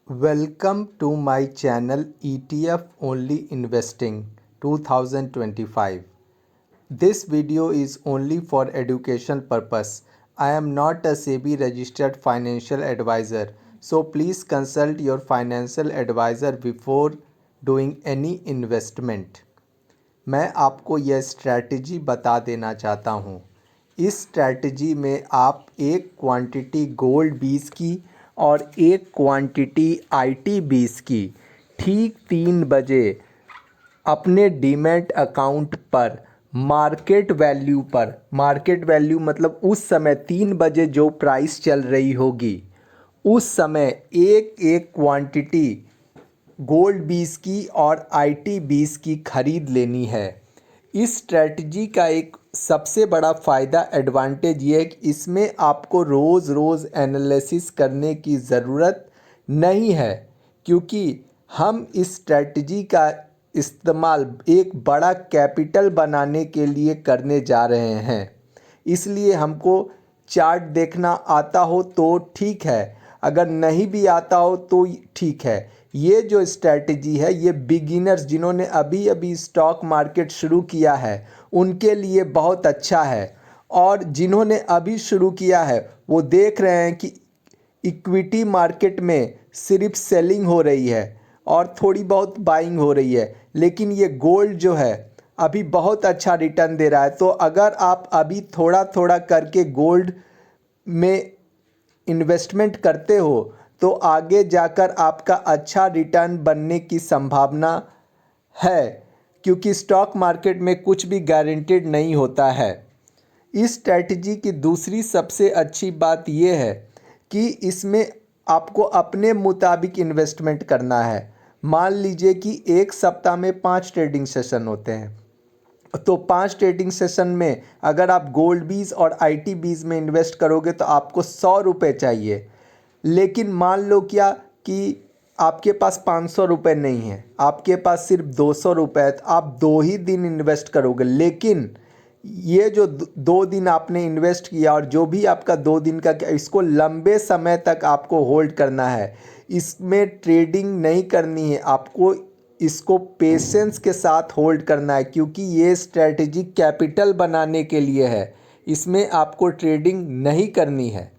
Welcome to my channel ETF Only Investing 2025. This video is only for education purpose. I am not a SEBI registered financial advisor, so please consult your financial advisor before doing any investment. मैं आपको यह strategy बता देना चाहता हूँ। इस strategy में आप एक क्वांटिटी गोल्ड 20 की और एक क्वांटिटी IT 20 की ठीक 3 बजे अपने डीमैट अकाउंट पर मार्केट वैल्यू मतलब उस समय 3 बजे जो प्राइस चल रही होगी उस समय एक एक क्वांटिटी गोल्ड 20 की और IT 20 की खरीद लेनी है। इस स्ट्रैटेजी का एक सबसे बड़ा फ़ायदा एडवांटेज ये है कि इसमें आपको रोज़ एनालिसिस करने की ज़रूरत नहीं है, क्योंकि हम इस स्ट्रैटेजी का इस्तेमाल एक बड़ा कैपिटल बनाने के लिए करने जा रहे हैं। इसलिए हमको चार्ट देखना आता हो तो ठीक है, अगर नहीं भी आता हो तो ठीक है। ये जो स्ट्रैटेजी है ये बिगिनर्स जिन्होंने अभी अभी स्टॉक मार्केट शुरू किया है उनके लिए बहुत अच्छा है, और जिन्होंने अभी शुरू किया है वो देख रहे हैं कि इक्विटी मार्केट में सिर्फ सेलिंग हो रही है और थोड़ी बहुत बाइंग हो रही है, लेकिन ये गोल्ड जो है अभी बहुत अच्छा रिटर्न दे रहा है। तो अगर आप अभी थोड़ा थोड़ा करके गोल्ड में इन्वेस्टमेंट करते हो तो आगे जाकर आपका अच्छा रिटर्न बनने की संभावना है, क्योंकि स्टॉक मार्केट में कुछ भी गारंटेड नहीं होता है। इस स्ट्रैटेजी की दूसरी सबसे अच्छी बात यह है कि इसमें आपको अपने मुताबिक इन्वेस्टमेंट करना है। मान लीजिए कि एक सप्ताह में 5 ट्रेडिंग सेशन होते हैं, तो 5 ट्रेडिंग सेशन में अगर आप गोल्ड 20 और IT 20 में इन्वेस्ट करोगे तो आपको 100 रुपये चाहिए। लेकिन मान लो क्या कि आपके पास 500 रुपये नहीं है, आपके पास सिर्फ 200 रुपये है, तो आप 2 ही दिन इन्वेस्ट करोगे। लेकिन ये जो 2 दिन आपने इन्वेस्ट किया और जो भी आपका 2 दिन का, इसको लंबे समय तक आपको होल्ड करना है। इसमें ट्रेडिंग नहीं करनी है, आपको इसको पेशेंस के साथ होल्ड करना है, क्योंकि ये स्ट्रैटेजी कैपिटल बनाने के लिए है। इसमें आपको ट्रेडिंग नहीं करनी है।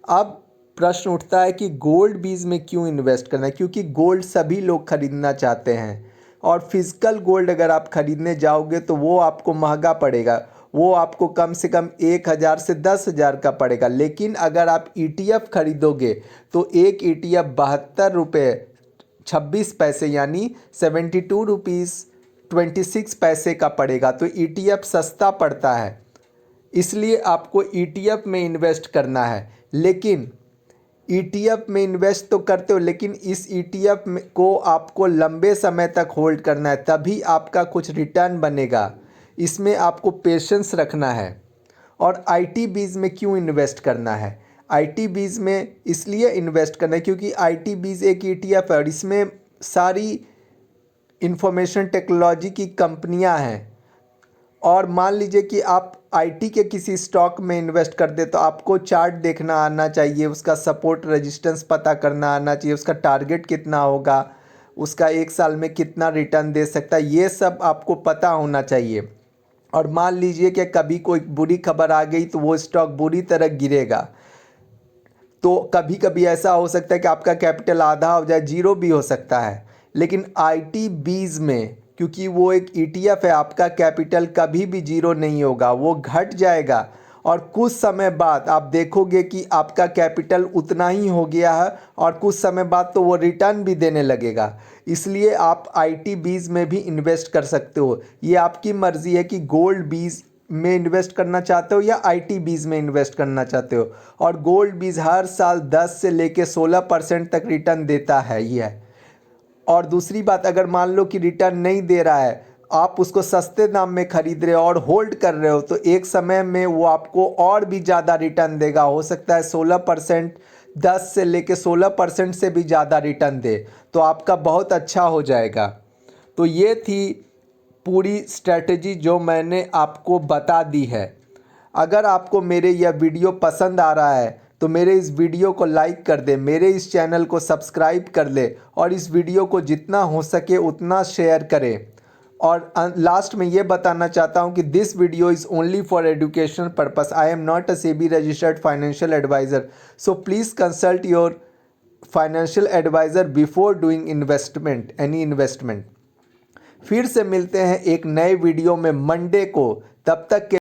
अब प्रश्न उठता है कि गोल्ड 20 में क्यों इन्वेस्ट करना है, क्योंकि गोल्ड सभी लोग खरीदना चाहते हैं, और फिजिकल गोल्ड अगर आप खरीदने जाओगे तो वो आपको महंगा पड़ेगा, वो आपको कम से कम 1,000 से 10,000 का पड़ेगा। लेकिन अगर आप ETF खरीदोगे तो एक ETF 72 रुपये 26 पैसे यानी 72 रुपीज़ 26 पैसे का पड़ेगा। तो ETF सस्ता पड़ता है, इसलिए आपको ETF में इन्वेस्ट करना है। लेकिन ETF में इन्वेस्ट तो करते हो, लेकिन इस ETF को आपको लंबे समय तक होल्ड करना है, तभी आपका कुछ रिटर्न बनेगा। इसमें आपको पेशेंस रखना है। और IT 20 में क्यों इन्वेस्ट करना है? IT 20 में इसलिए इन्वेस्ट करना है क्योंकि IT 20 एक ETF है और इसमें सारी इंफॉर्मेशन टेक्नोलॉजी की कंपनियां हैं। और मान लीजिए कि आप IT के किसी स्टॉक में इन्वेस्ट कर दे तो आपको चार्ट देखना आना चाहिए, उसका सपोर्ट रेजिस्टेंस पता करना आना चाहिए, उसका टारगेट कितना होगा, उसका 1 साल में कितना रिटर्न दे सकता है, ये सब आपको पता होना चाहिए। और मान लीजिए कि कभी कोई बुरी खबर आ गई तो वो स्टॉक बुरी तरह गिरेगा, तो कभी कभी ऐसा हो सकता है कि आपका कैपिटल आधा हो जाए, जीरो भी हो सकता है। लेकिन IT 20 में क्योंकि वो एक ETF है, आपका कैपिटल कभी भी जीरो नहीं होगा, वो घट जाएगा और कुछ समय बाद आप देखोगे कि आपका कैपिटल उतना ही हो गया है, और कुछ समय बाद तो वो रिटर्न भी देने लगेगा। इसलिए आप IT 20 में भी इन्वेस्ट कर सकते हो। ये आपकी मर्ज़ी है कि गोल्ड 20 में इन्वेस्ट करना चाहते हो या IT 20 में इन्वेस्ट करना चाहते हो। और गोल्ड 20 हर साल 10 से लेके 16% तक रिटर्न देता है ही है। और दूसरी बात, अगर मान लो कि रिटर्न नहीं दे रहा है, आप उसको सस्ते दाम में खरीद रहे हो और होल्ड कर रहे हो, तो एक समय में वो आपको और भी ज़्यादा रिटर्न देगा। हो सकता है 16%, 10 से लेके 16% से भी ज़्यादा रिटर्न दे, तो आपका बहुत अच्छा हो जाएगा। तो ये थी पूरी स्ट्रैटेजी जो मैंने आपको बता दी है। अगर आपको मेरे यह वीडियो पसंद आ रहा है तो मेरे इस वीडियो को लाइक कर दे, मेरे इस चैनल को सब्सक्राइब कर ले और इस वीडियो को जितना हो सके उतना शेयर करें। और लास्ट में ये बताना चाहता हूँ कि this video is only for educational purpose. I am not a SEBI registered financial advisor, so please consult your financial advisor before doing investment, any investment. फिर से मिलते हैं एक नए वीडियो में मंडे को, तब तक के